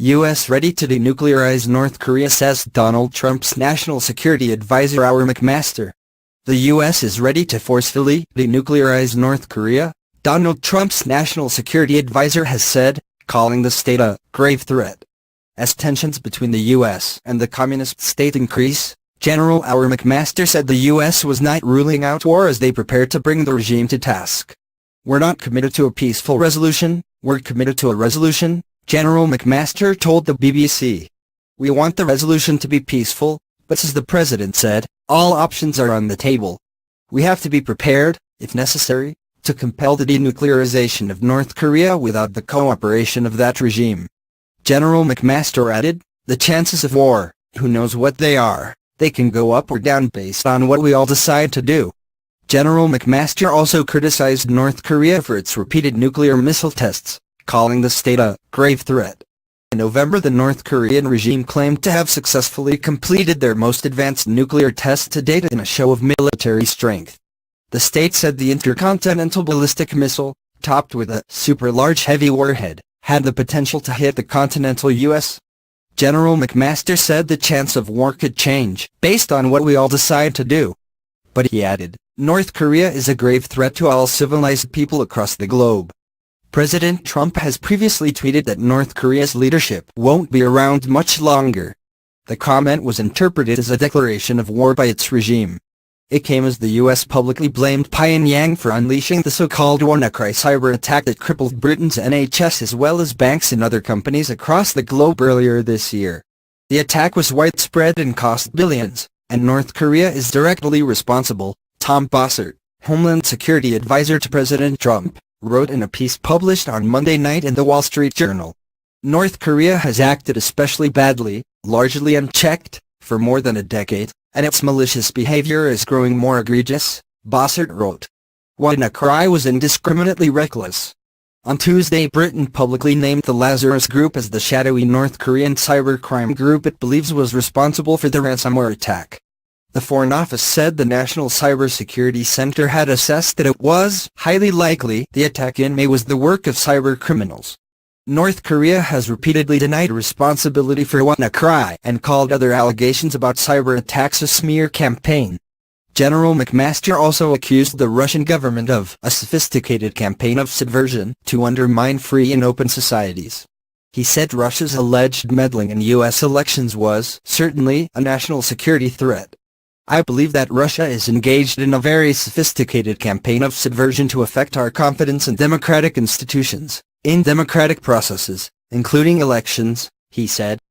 U.S. ready to denuclearize North Korea, says Donald Trump's National Security Advisor Howard McMaster. The U.S. is ready to forcefully denuclearize North Korea, Donald Trump's National Security Advisor has said, calling the state a grave threat. As tensions between the U.S. and the communist state increase, General Howard McMaster said the U.S. was not ruling out war as they prepared to bring the regime to task. "We're not committed to a peaceful resolution, we're committed to a resolution," General McMaster told the BBC. "We want the resolution to be peaceful, but as the president said, all options are on the table. We have to be prepared, if necessary, to compel the denuclearization of North Korea without the cooperation of that regime." General McMaster added, "The chances of war, who knows what they are, they can go up or down based on what we all decide to do." General McMaster also criticized North Korea for its repeated nuclear missile tests, calling the state a grave threat. In November, the North Korean regime claimed to have successfully completed their most advanced nuclear test to date in a show of military strength. The state said the intercontinental ballistic missile, topped with a super-large heavy warhead, had the potential to hit the continental U.S. General McMaster said the chance of war could change, based on what we all decide to do. But he added, "North Korea is a grave threat to all civilized people across the globe." President Trump has previously tweeted that North Korea's leadership won't be around much longer. The comment was interpreted as a declaration of war by its regime. It came as the U.S. publicly blamed Pyongyang for unleashing the so-called WannaCry cyber attack that crippled Britain's NHS as well as banks and other companies across the globe earlier this year. The attack was widespread and cost billions, and North Korea is directly responsible, Tom Bossert, Homeland Security Advisor to President Trump, wrote in a piece published on Monday night in The Wall Street Journal. "North Korea has acted especially badly, largely unchecked, for more than a decade, and its malicious behavior is growing more egregious," Bossert wrote. WannaCry was indiscriminately reckless. On Tuesday, Britain publicly named the Lazarus Group as the shadowy North Korean cybercrime group it believes was responsible for the ransomware attack. The Foreign Office said the National Cybersecurity Center had assessed that it was highly likely the attack in May was the work of cybercriminals. North Korea has repeatedly denied responsibility for WannaCry and called other allegations about cyber attacks a smear campaign. General McMaster also accused the Russian government of a sophisticated campaign of subversion to undermine free and open societies. He said Russia's alleged meddling in U.S. elections was certainly a national security threat. "I believe that Russia is engaged in a very sophisticated campaign of subversion to affect our confidence in democratic institutions, in democratic processes, including elections," he said.